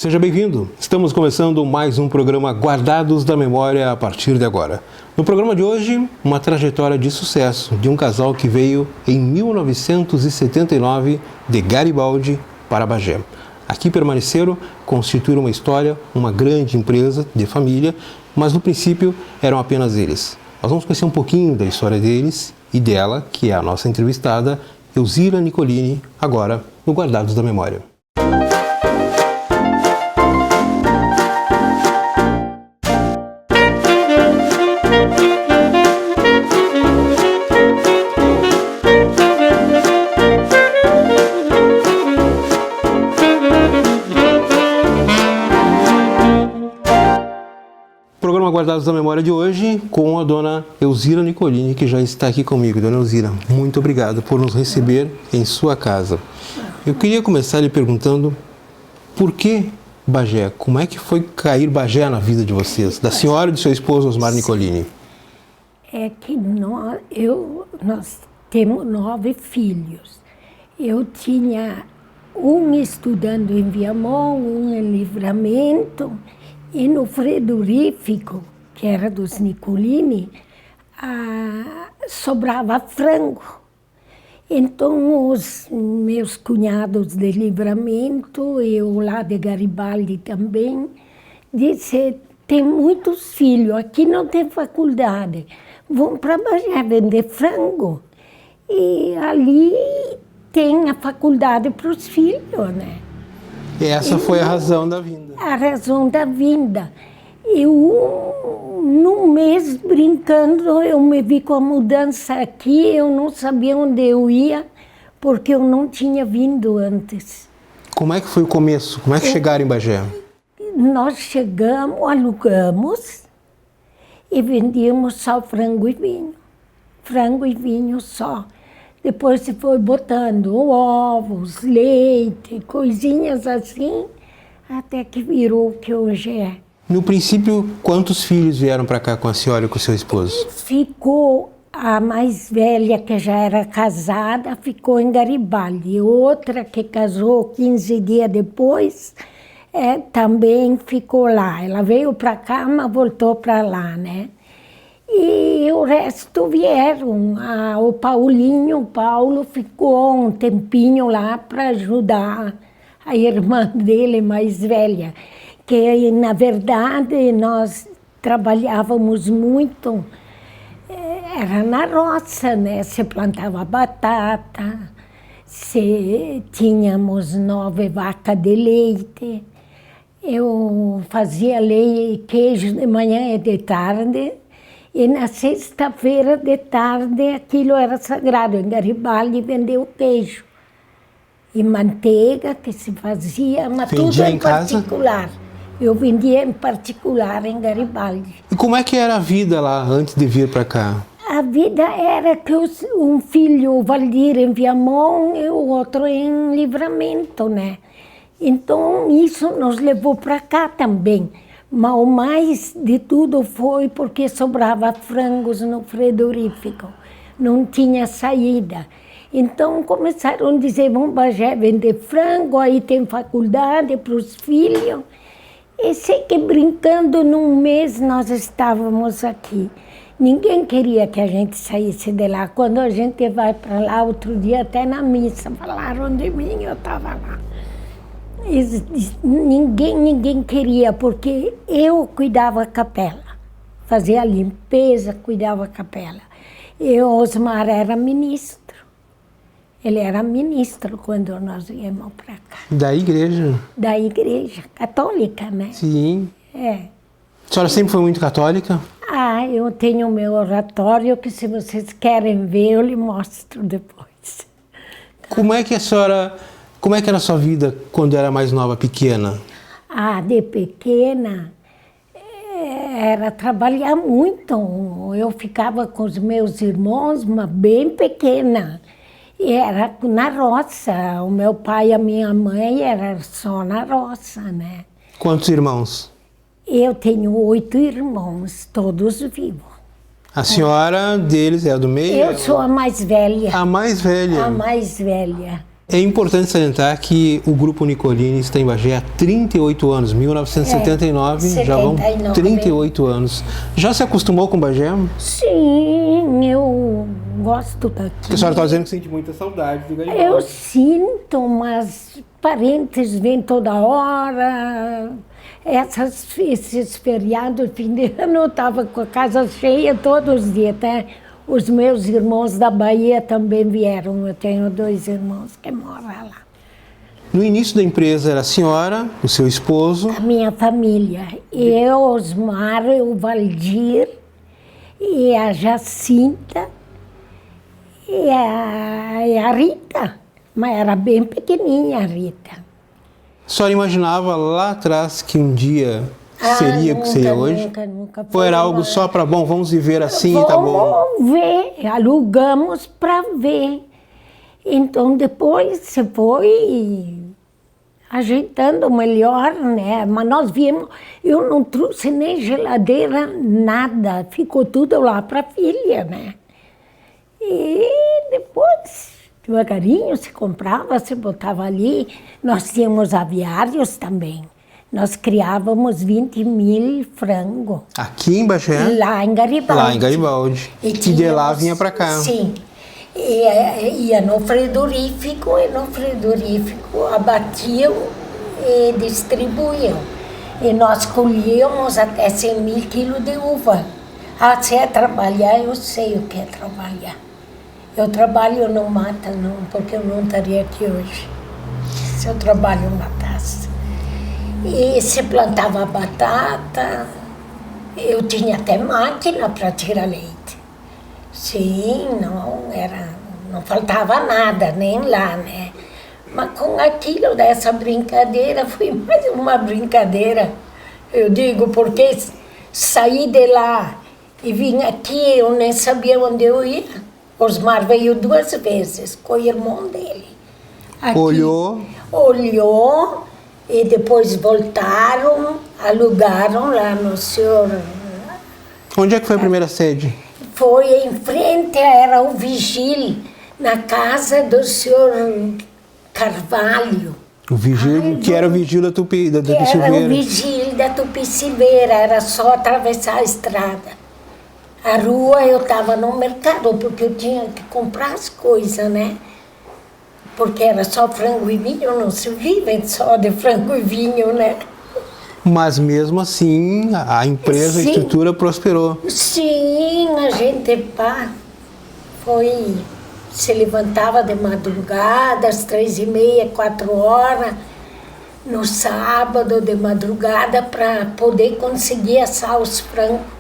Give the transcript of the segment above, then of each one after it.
Seja bem-vindo. Estamos começando mais um programa Guardados da Memória a partir de agora. No programa de hoje, uma trajetória de sucesso de um casal que veio em 1979 de Garibaldi para Bagé. Aqui permaneceram, constituíram uma história, uma grande empresa de família, mas no princípio eram apenas eles. Nós vamos conhecer um pouquinho da história deles e dela, que é a nossa entrevistada, Elzira Nicolini, agora no Guardados da Memória. Programa Guardados da Memória de hoje com a dona Elzira Nicolini, que já está aqui comigo. Dona Elzira, muito obrigado por nos receber em sua casa. Eu queria começar lhe perguntando por que Bagé? Como é que foi cair Bagé na vida de vocês, da senhora e do seu esposo Osmar Nicolini? É que nós temos 9 filhos. Eu tinha um estudando em Viamão, um em Livramento. E no frigorífico, que era dos Nicolini, sobrava frango. Então, os meus cunhados de Livramento, eu lá de Garibaldi também, disse, tem muitos filhos, aqui não tem faculdade, vão para Bagé vender frango. E ali tem a faculdade para os filhos, né? E essa foi a razão da vinda. A razão da vinda. Eu, num mês brincando, eu me vi com a mudança aqui, eu não sabia onde eu ia, porque eu não tinha vindo antes. Como é que foi o começo? Como é que chegaram em Bagé? Nós chegamos, alugamos e vendíamos só frango e vinho. Frango e vinho só. Depois se foi botando ovos, leite, coisinhas assim, até que virou o que hoje é. No princípio, quantos filhos vieram para cá com a senhora e com o seu esposo? Ficou a mais velha, que já era casada, ficou em Garibaldi. Outra que casou 15 dias depois, também ficou lá. Ela veio para cá, mas voltou para lá, né? E o resto vieram. O Paulo ficou um tempinho lá para ajudar a irmã dele mais velha, que na verdade nós trabalhávamos muito, era na roça, né? Se plantava batata, tínhamos 9 vacas de leite, eu fazia leite e queijo de manhã e de tarde. E na sexta-feira de tarde, aquilo era sagrado. Em Garibaldi vendeu queijo e manteiga que se fazia, mas tudo em particular. Eu vendia em particular em Garibaldi. E como é que era a vida lá antes de vir para cá? A vida era que um filho, o Valdir, em Viamão e o outro em Livramento, né? Então isso nos levou para cá também. Mas o mais de tudo foi porque sobrava frangos no frigorífico, não tinha saída. Então começaram a dizer, vamos Bagé vender frango, aí tem faculdade para os filhos. E sei que brincando num mês nós estávamos aqui. Ninguém queria que a gente saísse de lá. Quando a gente vai para lá, outro dia até na missa, falaram de mim, eu estava lá. Ninguém queria, porque eu cuidava da capela, fazia a limpeza, cuidava da capela. E o Osmar era ministro, ele era ministro quando nós íamos para cá. Da igreja? Da igreja, católica, né? Sim. É. A senhora sempre foi muito católica? Eu tenho o meu oratório, que se vocês querem ver, eu lhe mostro depois. Como é que era a sua vida quando era mais nova, pequena? De pequena, era trabalhar muito. Eu ficava com os meus irmãos, mas bem pequena. E era na roça. O meu pai e a minha mãe era só na roça, né? Quantos irmãos? Eu tenho 8 irmãos, todos vivos. A senhora deles é a do meio? Eu sou a mais velha. A mais velha? A mais velha. É importante salientar que o Grupo Nicolini está em Bagé há 38 anos, 1979, já vão 38 anos. Já se acostumou com Bagé? Sim, eu gosto daqui. A senhora está dizendo que sente muita saudade do Garibaldi. Eu sinto, mas parentes vêm toda hora. Esses feriados, fim de ano, eu estava com a casa cheia todos os dias, até os meus irmãos da Bahia também vieram. Eu tenho 2 irmãos que moram lá. No início da empresa era a senhora, o seu esposo. A minha família. Eu, Osmar, o Valdir, e a Jacinta, e a Rita. Mas era bem pequenininha a Rita. A senhora imaginava lá atrás que um dia seria o que seria hoje? Nunca. Ou era algo só para, bom, vamos viver assim e tá bom? Vamos ver, alugamos para ver. Então depois se foi ajeitando melhor, né? Mas nós viemos, eu não trouxe nem geladeira, nada. Ficou tudo lá para a filha, né? E depois, devagarinho, se comprava, se botava ali. Nós tínhamos aviários também. Nós criávamos 20.000 frangos. Aqui em Bagé? Lá em Garibaldi. Lá em Garibaldi. E de lá vinha para cá. Sim. Ia no frigorífico, e no frigorífico abatiam e distribuíam. E nós colhíamos até 100.000 quilos de uva. Ah, se é trabalhar, eu sei o que é trabalhar. Eu trabalho não mata, não, porque eu não estaria aqui hoje. Se eu trabalho matasse. E se plantava batata, eu tinha até máquina para tirar leite. Sim, não faltava nada, nem lá, né? Mas com aquilo dessa brincadeira, foi mais uma brincadeira. Eu digo, porque saí de lá e vim aqui, eu nem sabia onde eu ia. Osmar veio 2 vezes com o irmão dele. Aqui, olhou e depois voltaram, alugaram lá no senhor. Onde é que foi a primeira sede? Foi em frente, era o Vigil, na casa do senhor Carvalho. O Vigil, que era o Vigil da Tupi Silveira. Era o Vigil da Tupi Silveira, era só atravessar a estrada. A rua, eu estava no mercado, porque eu tinha que comprar as coisas, né? Porque era só frango e vinho, não se vive só de frango e vinho, né? Mas mesmo assim, a empresa, Sim. A estrutura prosperou. Sim, a gente se levantava de madrugada, às 3h30, 4h, no sábado de madrugada, para poder conseguir assar os frangos.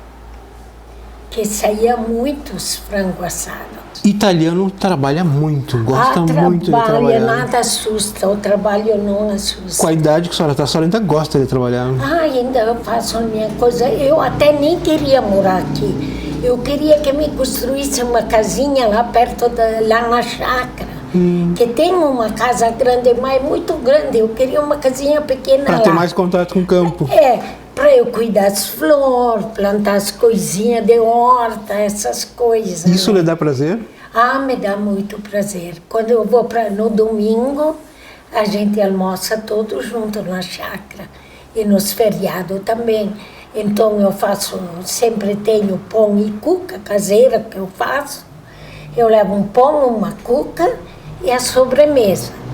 Que saía muitos frangos assados. Italiano trabalha muito, gosta muito de trabalhar. Nada assusta, o trabalho não assusta. Com a idade que a senhora ainda gosta de trabalhar? Ainda eu faço a minha coisa. Eu até nem queria morar aqui. Eu queria que me construísse uma casinha lá perto, lá na chácara. Que tem uma casa grande, mas muito grande. Eu queria uma casinha pequena lá. Para ter mais contato com o campo. Para eu cuidar das flores, plantar as coisinhas de horta, essas coisas. Isso lhe dá prazer? Me dá muito prazer. Quando eu vou no domingo, a gente almoça todos juntos na chácara. E nos feriados também. Então eu sempre tenho pão e cuca caseira que eu faço. Eu levo um pão, uma cuca e a sobremesa.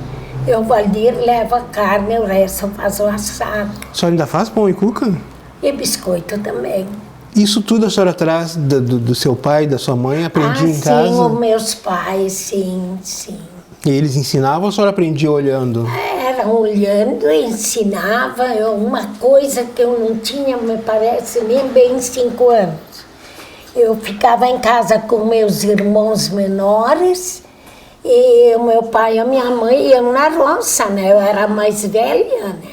O Valdir leva a carne, o resto eu faço assado. A senhora ainda faz pão e cuca? E biscoito também. Isso tudo a senhora traz do seu pai, da sua mãe? Aprendi em casa? Sim, os meus pais, sim. E eles ensinavam ou a senhora aprendia olhando? Era olhando, ensinava. Uma coisa que eu não tinha, me parece, nem bem 5 anos. Eu ficava em casa com meus irmãos menores. E o meu pai e a minha mãe iam na roça, né? Eu era mais velha, né?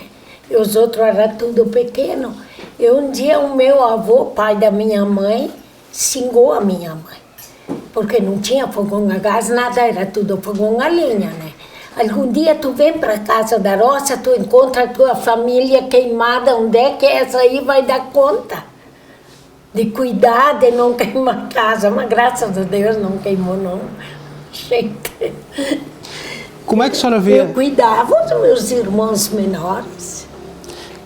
E os outros eram tudo pequeno. E um dia o meu avô, pai da minha mãe, xingou a minha mãe. Porque não tinha fogão a gás, nada, era tudo fogão a lenha, né? Algum dia tu vem para casa da roça, tu encontra a tua família queimada, onde é que essa aí vai dar conta? De cuidar, de não queimar a casa. Mas graças a Deus não queimou, não. Como é que a senhora vê? Eu cuidava dos meus irmãos menores.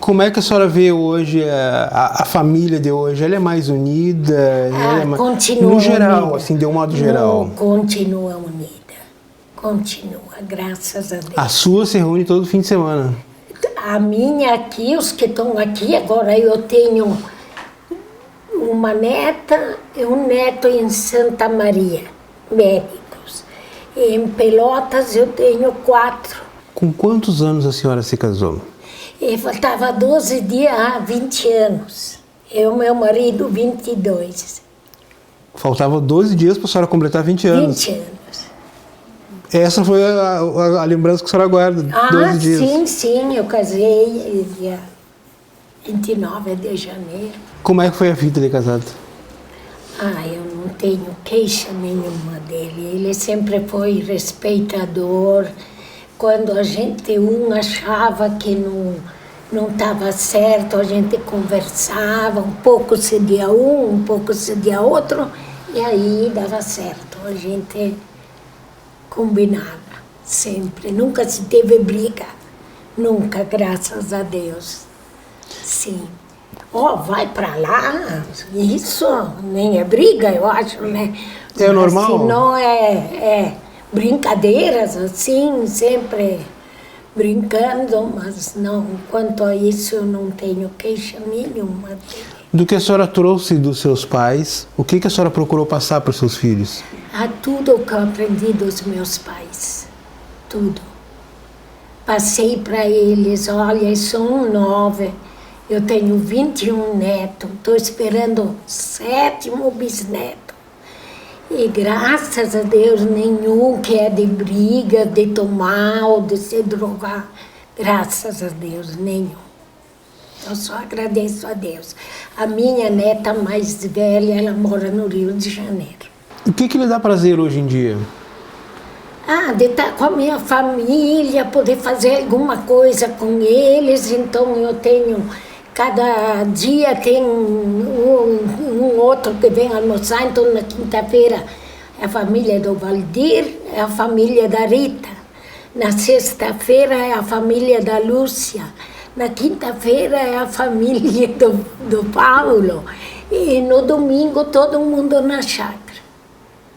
Como é que a senhora vê hoje a família de hoje? Ela é mais unida? Ela é mais... Continua no geral, unida. assim, de um modo geral. Continua unida. Continua, graças a Deus. A sua se reúne todo fim de semana. A minha aqui, os que estão aqui, agora eu tenho uma neta e um neto em Santa Maria, médicos. Em Pelotas eu tenho 4. Com quantos anos a senhora se casou? E faltava 12 dias a 20 anos. Eu, meu marido, 22. Faltava 12 dias para a senhora completar 20 anos. 20 anos. Essa foi a lembrança que a senhora guarda, 12 dias. Sim, eu casei dia 29 de janeiro. Como é que foi a vida de casado? Eu não tenho queixa nenhuma dele. Ele sempre foi respeitador. Quando a gente achava que não estava certo, a gente conversava, um pouco cedia um pouco cedia outro, e aí dava certo. A gente combinava sempre. Nunca se teve briga. Nunca, graças a Deus. Sim. Vai pra lá, isso nem é briga, eu acho, né? É normal? Se não é brincadeiras, assim, sempre brincando, mas não, quanto a isso eu não tenho queixa nenhuma dele. Do que a senhora trouxe dos seus pais, o que a senhora procurou passar para os seus filhos? Tudo que eu aprendi dos meus pais, tudo. Passei para eles, olha, são 9, eu tenho 21 netos, estou esperando o 7º bisneto. E graças a Deus, nenhum que é de briga, de tomar ou de se drogar. Graças a Deus, nenhum. Eu só agradeço a Deus. A minha neta mais velha, ela mora no Rio de Janeiro. O que lhe dá prazer hoje em dia? De estar com a minha família, poder fazer alguma coisa com eles. Então eu tenho... Cada dia tem um outro que vem almoçar, então na quinta-feira é a família do Valdir, é a família da Rita. Na sexta-feira é a família da Lúcia. Na quinta-feira é a família do Paulo. E no domingo todo mundo na chácara.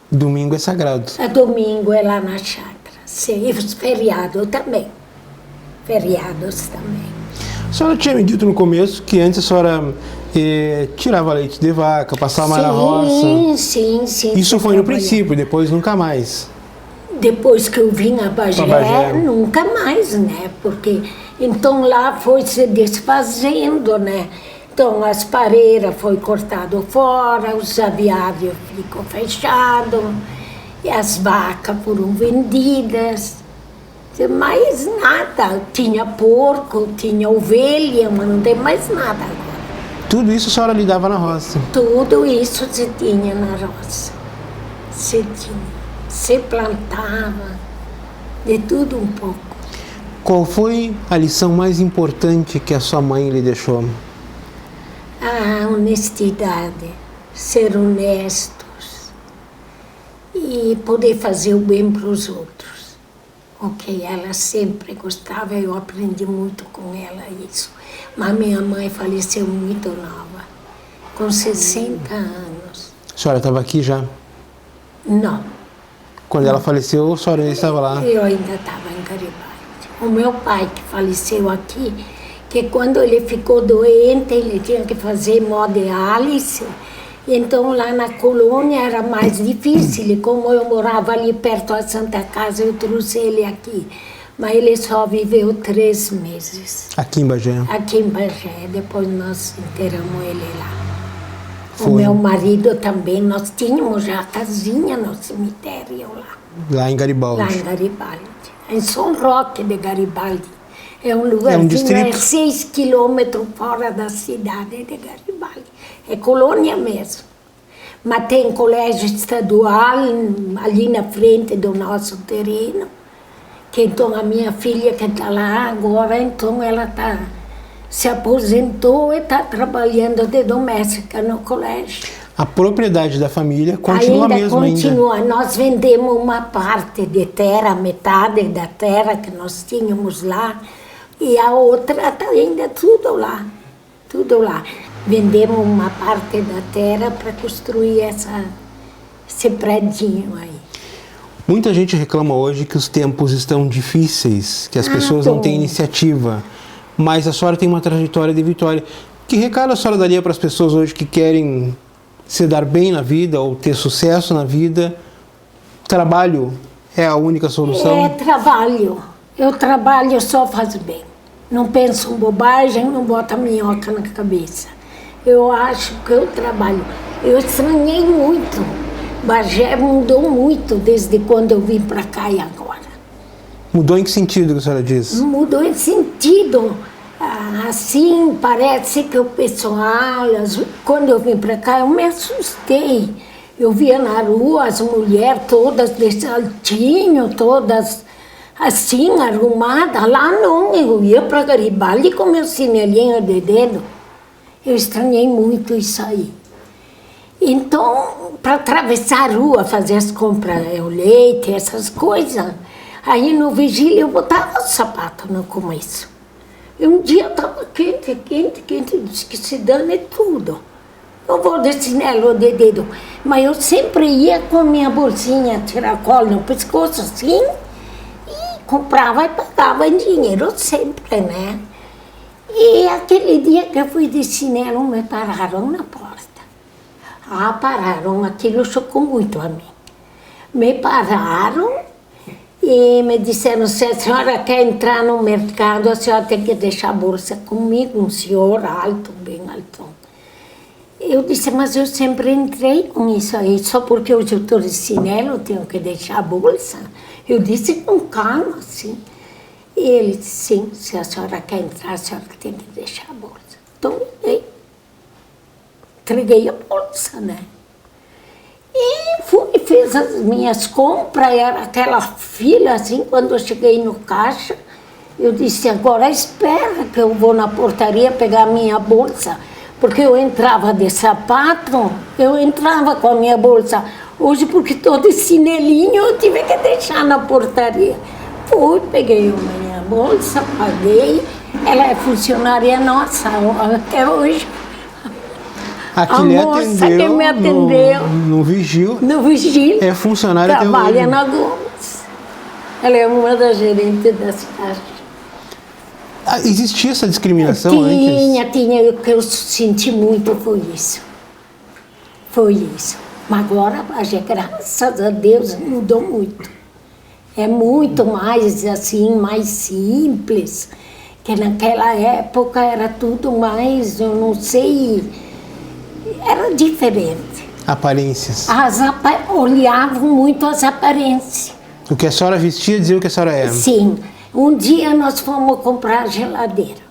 Domingo é sagrado. Domingo é lá na chácara. Sim, e os feriados também. Feriados também. A senhora tinha me dito no começo que antes a senhora tirava leite de vaca, passava mais na roça. Sim. Isso foi no princípio, depois nunca mais. Depois que eu vim a Bagé, nunca mais, né? Porque então lá foi se desfazendo, né? Então as pareiras foi cortado fora, os aviários ficou fechado, e as vacas foram vendidas. Mais nada. Tinha porco, tinha ovelha, mas não tem mais nada agora. Tudo isso a senhora lidava na roça? Tudo isso se tinha na roça. Se tinha. Se plantava, de tudo um pouco. Qual foi a lição mais importante que a sua mãe lhe deixou? A honestidade, ser honestos e poder fazer o bem para os outros. O que ela sempre gostava, eu aprendi muito com ela isso. Mas minha mãe faleceu muito nova, com 60 anos. A senhora estava aqui já? Não. Quando ela faleceu, a senhora ainda estava lá? Eu ainda estava em Garibaldi. O meu pai, que faleceu aqui, que quando ele ficou doente, ele tinha que fazer hemodiálise. Então, lá na colônia era mais difícil. E como eu morava ali perto da Santa Casa, eu trouxe ele aqui. Mas ele só viveu 3 meses. Aqui em Bagé? Aqui em Bagé. Depois nós enterramos ele lá. Foi. O meu marido também. Nós tínhamos já a casinha no cemitério lá. Lá em Garibaldi? Lá em Garibaldi. Em São Roque de Garibaldi. É um lugarzinho, distrito? 6 quilômetros fora da cidade de Garibaldi. É colônia mesmo. Mas tem colégio estadual ali na frente do nosso terreno. Que então a minha filha que está lá agora, então ela se aposentou e está trabalhando de doméstica no colégio. A propriedade da família continua a mesma continua. ainda. Nós vendemos uma parte de terra, metade da terra que nós tínhamos lá, e a outra está ainda tudo lá. Tudo lá. Vendemos uma parte da terra para construir esse predinho aí. Muita gente reclama hoje que os tempos estão difíceis, que as pessoas não têm iniciativa, mas a senhora tem uma trajetória de vitória. Que recado a senhora daria para as pessoas hoje que querem se dar bem na vida ou ter sucesso na vida? Trabalho é a única solução? É trabalho. Eu trabalho, só faço bem. Não penso em bobagem, não boto minhoca na cabeça. Eu acho que eu trabalho. Eu estranhei muito. Bagé mudou muito desde quando eu vim para cá e agora. Mudou em que sentido que a senhora diz? Mudou em sentido. Assim, parece que o pessoal, quando eu vim para cá, eu me assustei. Eu via na rua as mulheres todas de saltinho, todas assim, arrumadas. Lá não, eu ia para Garibaldi com meu chinelinho de dedo. Eu estranhei muito isso aí. Então, para atravessar a rua, fazer as compras, o leite, essas coisas, aí no vigília eu botava o sapato no começo. E um dia estava quente, disse que se dane tudo. Eu vou de chinelo de dedo. Mas eu sempre ia com a minha bolsinha tiracolo no pescoço assim, e comprava e pagava em dinheiro sempre, né? E aquele dia que eu fui de chinelo, me pararam na porta. Pararam, aquilo chocou muito a mim. Me pararam e me disseram, se a senhora quer entrar no mercado, a senhora tem que deixar a bolsa comigo, um senhor alto, bem alto. Eu disse, mas eu sempre entrei com isso aí, só porque hoje eu estou de chinelo, eu tenho que deixar a bolsa. Eu disse com calma, assim. E ele disse, sim, se a senhora quer entrar, a senhora tem que deixar a bolsa. Então, entreguei a bolsa, né? E fui, fiz as minhas compras, era aquela fila assim, quando eu cheguei no caixa, eu disse, agora espera que eu vou na portaria pegar a minha bolsa, porque eu entrava de sapato, eu entrava com a minha bolsa. Hoje, porque estou de chinelinho, eu tive que deixar na portaria. Fui, peguei a minha bolsa, paguei, ela é funcionária nossa até hoje. A moça que me atendeu no vigílio é funcionária até hoje. Trabalha na Gomes. Ela é uma das gerentes das caixas. Existia essa discriminação antes? Tinha. O que eu senti muito foi isso. Mas agora, graças a Deus, mudou muito. É muito mais assim, mais simples. Que naquela época era tudo mais, eu não sei... Era diferente. Aparências. Olhavam muito as aparências. O que a senhora vestia dizia o que a senhora era. Sim. Um dia nós fomos comprar geladeira.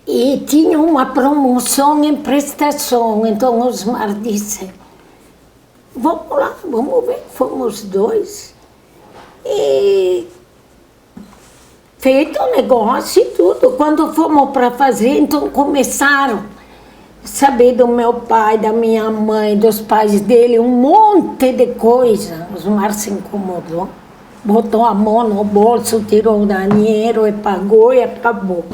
E tinha uma promoção em prestação. Então o Osmar disse, vamos lá, vamos ver. Fomos dois. E feito o negócio e tudo. Quando fomos para fazer, então começaram saber do meu pai, da minha mãe, dos pais dele, um monte de coisa. O Osmar se incomodou, botou a mão no bolso, tirou o dinheiro e pagou e acabou.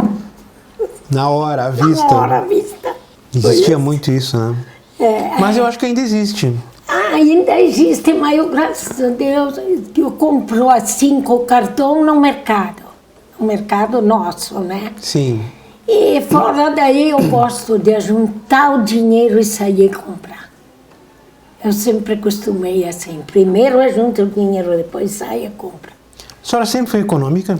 Na hora, à vista. Na hora, à vista. Existia muito isso, né? Mas eu acho que ainda existe. Ainda existe, mas eu, graças a Deus, eu compro assim com o cartão no mercado nosso, né? Sim. E fora daí eu gosto de juntar o dinheiro e sair comprar. Eu sempre costumei assim, primeiro eu junto o dinheiro, depois saio e compro. A senhora sempre foi econômica?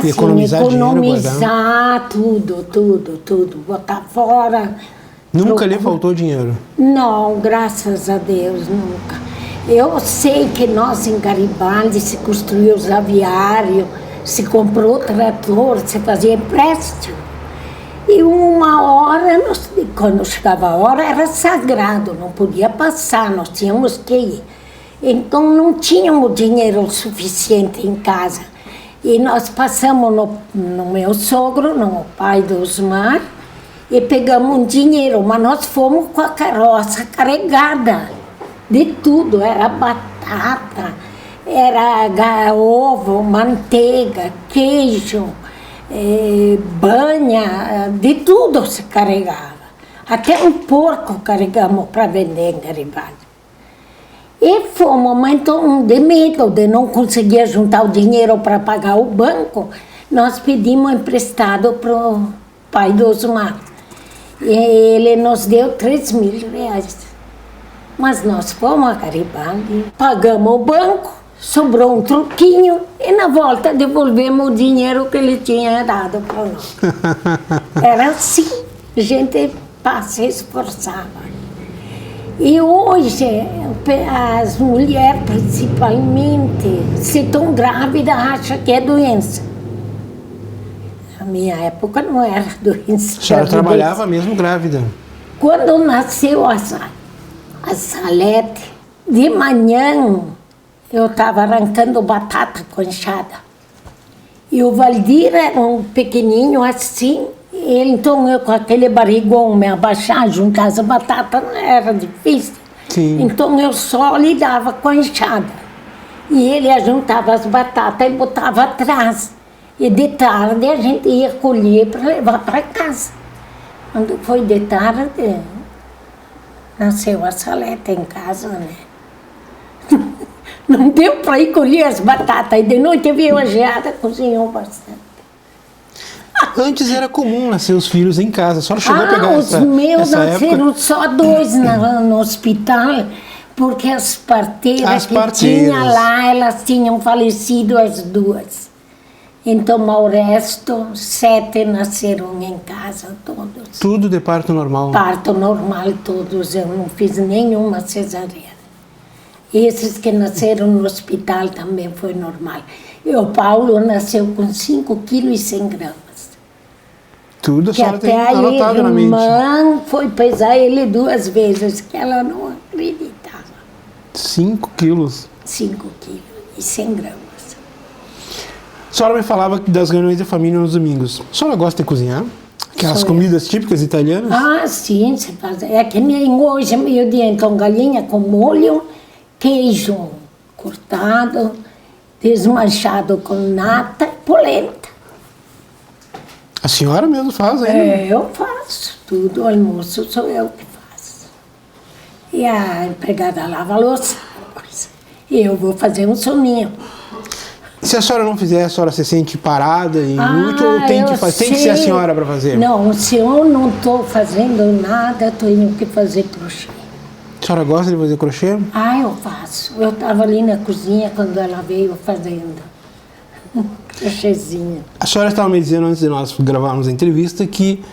Sim, economizar tudo, botar fora. Nunca lhe faltou dinheiro? Não, graças a Deus, nunca. Eu sei que nós em Garibaldi se construiu os aviários, se comprou trator, se fazia empréstimo. E uma hora, quando chegava a hora, era sagrado, não podia passar, nós tínhamos que ir. Então não tínhamos dinheiro suficiente em casa. E nós passamos no meu sogro, no pai do Osmar, e pegamos um dinheiro, mas nós fomos com a carroça carregada de tudo, era batata, era ovo, manteiga, queijo, banha, de tudo se carregava. Até um porco carregamos para vender em Garibaldi. E fomos, mas então, de medo de não conseguir juntar o dinheiro para pagar o banco, nós pedimos emprestado para o pai do Osmar. E ele nos deu 3 mil reais. Mas nós fomos a Garibaldi, pagamos o banco, sobrou um troquinho e na volta devolvemos o dinheiro que ele tinha dado para nós. Era assim, a gente se esforçava. E hoje, as mulheres principalmente, se estão grávidas, acham que é doença. Na minha época não era doença. A senhora trabalhava mesmo grávida? Quando nasceu a Salete, de manhã eu estava arrancando batata com enxada. E o Valdir era um pequenininho assim, então eu com aquele barrigão me abaixar, juntar as batatas, não era difícil. Sim. Então eu só lidava com a enxada. E ele juntava as batatas e botava atrás. E de tarde a gente ia colher para levar para casa. Quando foi de tarde, nasceu a Salete em casa, né? Não deu para ir colher as batatas. E de noite veio a geada, cozinhou bastante. Antes era comum nascer os filhos em casa. A senhora chegou a pegar os meus nasceram época? só 2 no hospital, porque as parteiras tinha lá, elas tinham falecido as 2. Então, o resto, 7 nasceram em casa, todos. Tudo de parto normal? Parto normal, todos. Eu não fiz nenhuma cesárea. Esses que nasceram no hospital também foi normal. E o Paulo nasceu com 5 quilos e 100 gramas. Tudo a Que senhora tem até anotado na mente. A irmã foi pesar ele 2 vezes, que ela não acreditava. 5 quilos? 5 quilos e 100 gramas. A senhora me falava das reuniões de família nos domingos. A senhora gosta de cozinhar? Aquelas comidas típicas italianas? Ah, sim, se faz. É que nem hoje, meio-dia, então, galinha com molho, queijo cortado, desmanchado com nata e polenta. A senhora mesmo faz, hein? Eu faço tudo, o almoço sou eu que faço. E a empregada lava a louça, e eu vou fazer um soninho. Se a senhora não fizer, a senhora se sente parada e inútil ou tem que ser a senhora para fazer? Não, se eu não estou fazendo nada, tenho que fazer crochê. A senhora gosta de fazer crochê? Eu faço. Eu estava ali na cozinha quando ela veio fazendo. Crochêzinho. A senhora estava me dizendo antes de nós gravarmos a entrevista que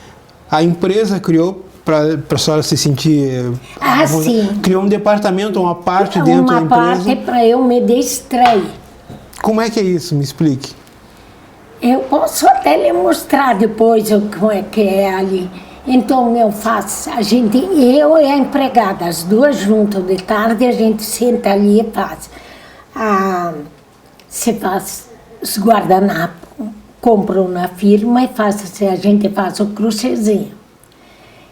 a empresa criou para a senhora se sentir... Sim. Criou um departamento, uma parte dentro da empresa. Uma parte para eu me distrair. Como é que é isso? Me explique. Eu posso até lhe mostrar depois como é que é ali. Então eu faço, eu e a empregada, as 2 juntas, de tarde a gente senta ali e faz. Você faz os guardanapos, compram na firma e a gente faz o crochêzinho.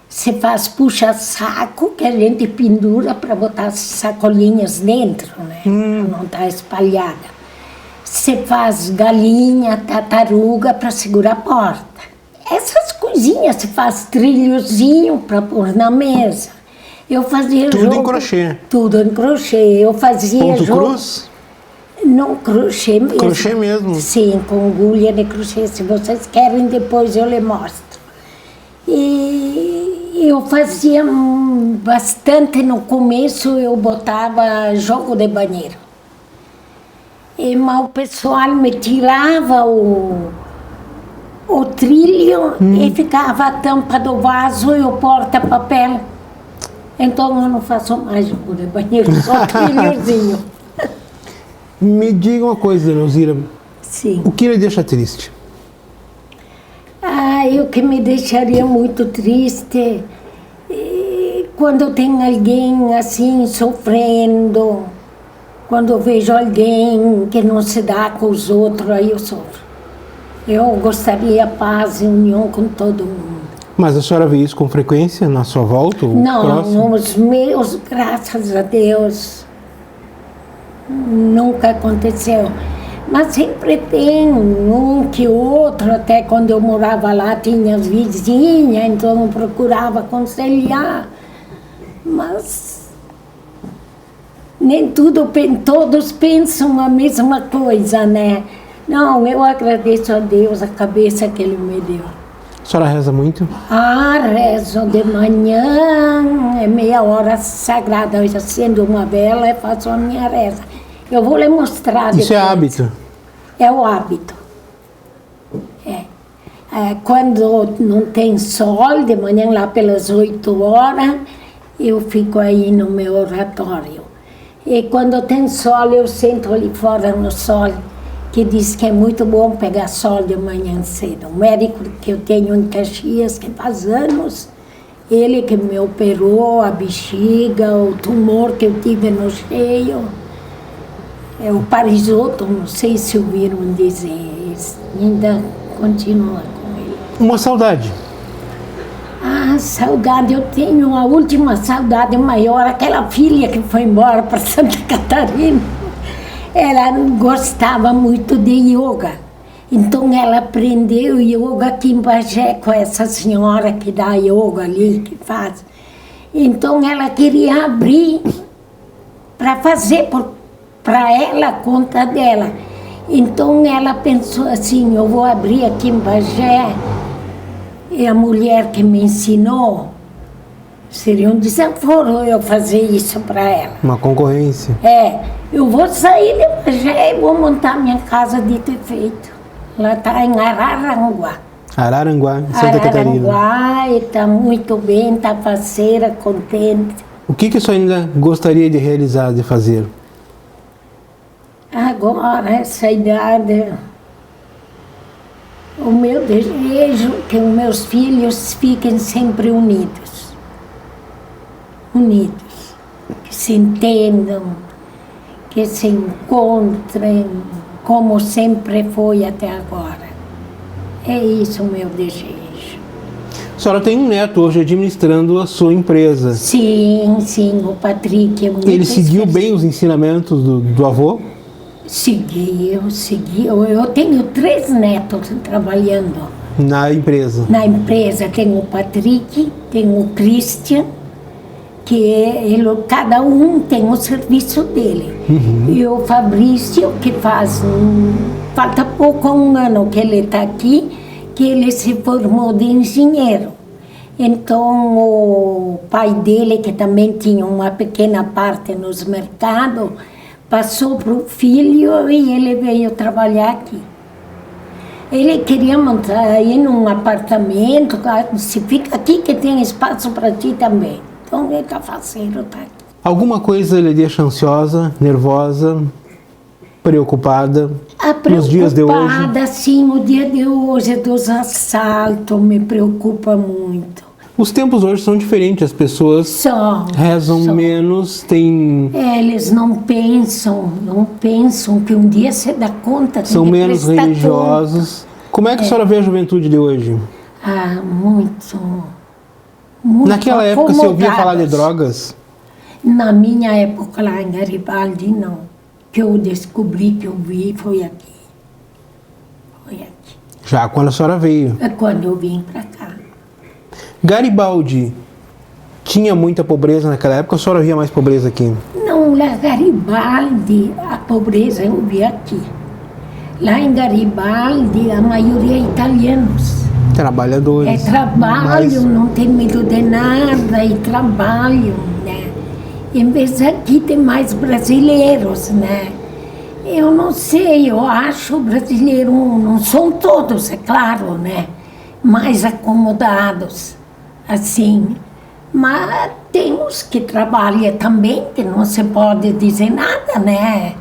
Você faz puxa-saco, que a gente pendura para botar as sacolinhas dentro, né? Para não estar espalhada. Você faz galinha, tartaruga para segurar a porta. Essas coisinhas, você faz trilhozinho para pôr na mesa. Eu fazia tudo em crochê? Tudo em crochê. Eu fazia ponto cruz? Não, crochê mesmo. Crochê mesmo? Sim, com agulha de crochê. Se vocês querem, depois eu lhe mostro. E eu fazia bastante no começo, eu botava jogo de banheiro. Mas o pessoal me tirava o trilho e ficava a tampa do vaso e o porta-papel. Então eu não faço mais jogo de banheiro, só trilhozinho. Me diga uma coisa, dona Elzira. Sim. O que lhe deixa triste? O que me deixaria muito triste quando tem alguém assim sofrendo, quando eu vejo alguém que não se dá com os outros, aí eu sofro. Eu gostaria paz e união com todo mundo. Mas a senhora vê isso com frequência na sua volta? Não, os meus, graças a Deus, nunca aconteceu. Mas sempre tem um que outro, até quando eu morava lá tinha as vizinhas, então eu procurava aconselhar. Mas nem todos pensam a mesma coisa, né? Não, eu agradeço a Deus a cabeça que Ele me deu. A senhora reza muito? Rezo de manhã, é meia hora sagrada, eu acendo uma vela e faço a minha reza. Eu vou lhe mostrar. Isso depois. é hábito? É o hábito. Quando não tem sol, de manhã lá pelas 8 horas, eu fico aí no meu oratório. E quando tem sol, eu sento ali fora no sol, que diz que é muito bom pegar sol de manhã cedo. O médico que eu tenho em Caxias, que faz anos, ele que me operou a bexiga, o tumor que eu tive no cheio, é o parisoto, não sei se ouviram dizer, ainda continua com ele. Uma saudade. Saudade, eu tenho a última saudade maior, aquela filha que foi embora para Santa Catarina. Ela gostava muito de yoga, então ela aprendeu yoga aqui em Bagé com essa senhora que dá yoga ali, que faz. Então ela queria abrir para fazer para ela a conta dela. Então ela pensou assim, eu vou abrir aqui em Bagé, e a mulher que me ensinou, seria um desaforo eu fazer isso para ela. Uma concorrência. Eu vou sair de Bagé e vou montar minha casa de ter feito. Ela está em Araranguá. Araranguá, Santa Catarina. Araranguá, e está muito bem, está faceira, contente. O que a senhora ainda gostaria de realizar, de fazer? Agora, essa idade, o meu desejo é que os meus filhos fiquem sempre unidos. Unidos. Que se entendam, que se encontrem, como sempre foi até agora. É isso o meu desejo. A senhora tem um neto hoje administrando a sua empresa. Sim, o Patrick é muito Ele seguiu bem os ensinamentos do avô? Seguiu. Eu tenho 3 netos trabalhando. Na empresa? Na empresa tem o Patrick, tem o Christian, que cada um tem o serviço dele. E o Fabrício, que falta pouco, 1 ano que ele está aqui, que ele se formou de engenheiro. Então, o pai dele, que também tinha uma pequena parte nos mercados, passou para o filho e ele veio trabalhar aqui. Ele queria montar aí num apartamento, se fica aqui que tem espaço para ti também. Então ele está faceiro, tá aqui. Alguma coisa lhe deixa ansiosa, nervosa, preocupada nos dias de hoje? Preocupada, sim, o dia de hoje dos assaltos me preocupa muito. Os tempos hoje são diferentes, as pessoas rezam menos, eles não pensam que um dia você dá conta. São menos religiosos. Como é que a senhora vê a juventude de hoje? Muito Naquela época você ouvia falar de drogas? Na minha época lá em Garibaldi, não. Que eu descobri, que eu vi, foi aqui. Já quando a senhora veio? É quando eu vim para cá. Garibaldi tinha muita pobreza naquela época ou a senhora via mais pobreza aqui? Não, lá em Garibaldi, a pobreza eu vi aqui. Lá em Garibaldi, a maioria é italianos. Trabalhadores. Trabalho, não tem medo de nada e trabalho, né? Em vez aqui tem mais brasileiros, né? Eu não sei, eu acho brasileiro, não são todos, é claro, né? Mais acomodados, assim. Mas tem os que trabalham também, que não se pode dizer nada, né?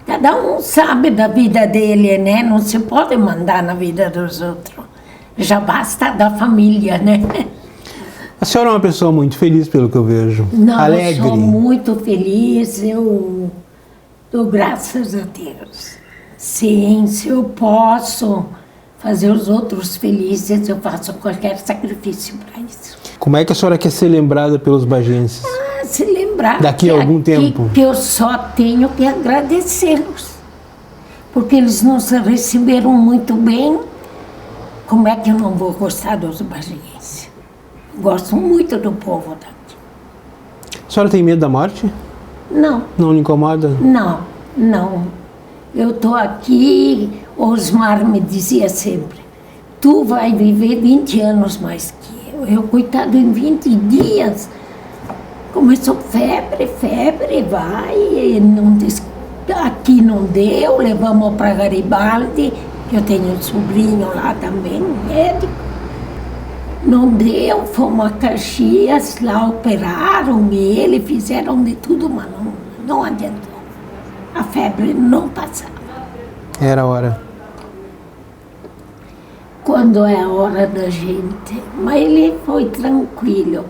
Cada um sabe da vida dele, né? Não se pode mandar na vida dos outros. Já basta da família, né? A senhora é uma pessoa muito feliz, pelo que eu vejo. Não, alegre. Eu sou muito feliz, eu dou graças a Deus. Sim, se eu posso fazer os outros felizes, eu faço qualquer sacrifício para isso. Como é que a senhora quer ser lembrada pelos bagenses? Se lembrar Daqui a algum tempo. Que eu só tenho que agradecê-los, porque eles nos receberam muito bem. Como é que eu não vou gostar dos bagenses? Gosto muito do povo daqui. A senhora tem medo da morte? Não. Não lhe incomoda? Não, não. Eu estou aqui, Osmar me dizia sempre, tu vai viver 20 anos mais que eu. Eu, coitado, em 20 dias, começou febre, vai, não, aqui não deu, levamos para Garibaldi, que eu tenho um sobrinho lá também, médico. Não deu, fomos a Caxias, lá operaram ele, fizeram de tudo, mas não adiantou. A febre não passava. Era a hora. Quando é a hora da gente. Mas ele foi tranquilo.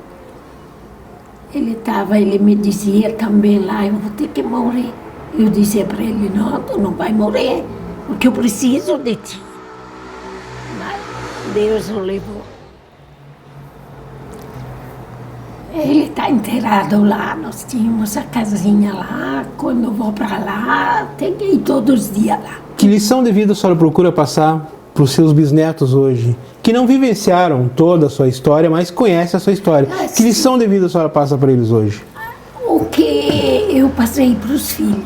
Ele me dizia também lá, eu vou ter que morrer. Eu dizia para ele, não, tu não vai morrer, porque eu preciso de ti. Mas Deus o levou. Ele está enterrado lá, nós tínhamos a casinha lá, quando eu vou para lá, tenho que ir todos os dias lá. Que lição de vida a senhora procura passar para os seus bisnetos hoje, que não vivenciaram toda a sua história, mas conhecem a sua história? Que lição de vida a senhora passa para eles hoje? O que eu passei para os filhos,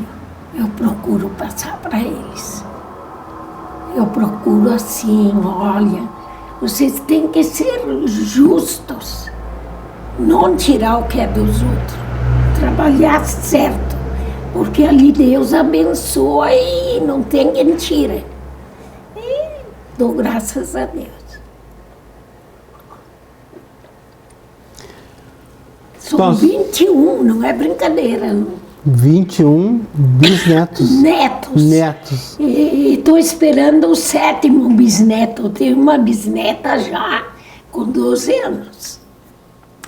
eu procuro passar para eles. Eu procuro assim, olha, vocês têm que ser justos. Não tirar o que é dos outros, trabalhar certo, porque ali Deus abençoa e não tem quem tire. E dou graças a Deus. São 21, não é brincadeira. Não. 21 bisnetos. Netos. E estou esperando o 7º bisneto. Eu tenho uma bisneta já com 12 anos.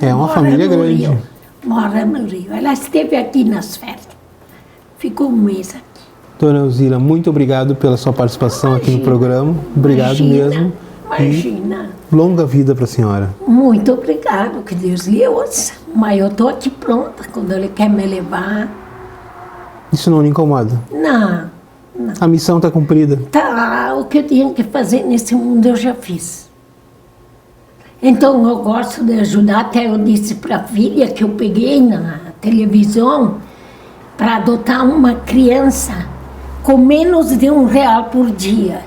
É uma família grande. Rio. Mora no Rio. Ela esteve aqui nas férias. Ficou um mês aqui. Dona Elzira, muito obrigado pela sua participação aqui no programa. Obrigado mesmo. Imagina. E longa vida para a senhora. Muito obrigado, que Deus lhe ouça. Mas eu estou aqui pronta quando ele quer me levar. Isso não lhe incomoda? Não. A missão está cumprida? Tá, o que eu tinha que fazer nesse mundo eu já fiz. Então eu gosto de ajudar, até eu disse para a filha que eu peguei na televisão para adotar uma criança com menos de R$1 por dia.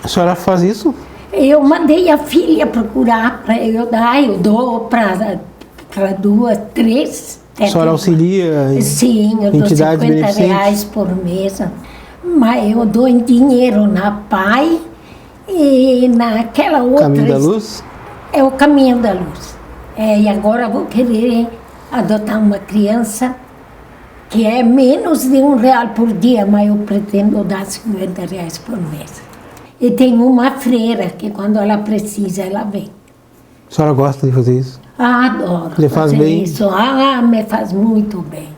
A senhora faz isso? Eu mandei a filha procurar para eu dar, eu dou para 2, 3. A senhora auxilia? Sim, eu dou R$50 por mês, mas eu dou em dinheiro na PAI e naquela outra... Caminho da Luz? É o Caminho da Luz. E agora eu vou querer adotar uma criança que é menos de R$1 por dia, mas eu pretendo dar R$50 por mês. E tem uma freira que quando ela precisa, ela vem. A senhora gosta de fazer isso? Adoro. Lhe faz bem? Isso. Me faz muito bem.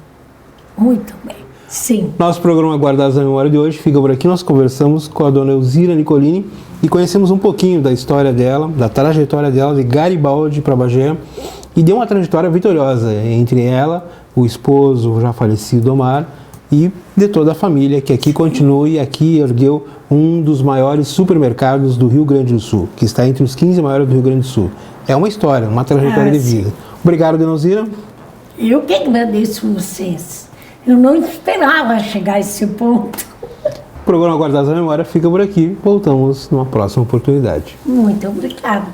Muito bem. Sim. Nosso programa Guardados da Memória de hoje fica por aqui. Nós conversamos com a dona Elzira Nicolini e conhecemos um pouquinho da história dela, da trajetória dela de Garibaldi para Bagé, e deu uma trajetória vitoriosa entre ela, o esposo o já falecido Omar e de toda a família que aqui continua e aqui ergueu um dos maiores supermercados do Rio Grande do Sul, que está entre os 15 maiores do Rio Grande do Sul. É uma história, uma trajetória de vida. Obrigado, dona Elzira. Eu que agradeço vocês. Eu não esperava chegar a esse ponto. O programa Guardados da Memória fica por aqui. Voltamos numa próxima oportunidade. Muito obrigada.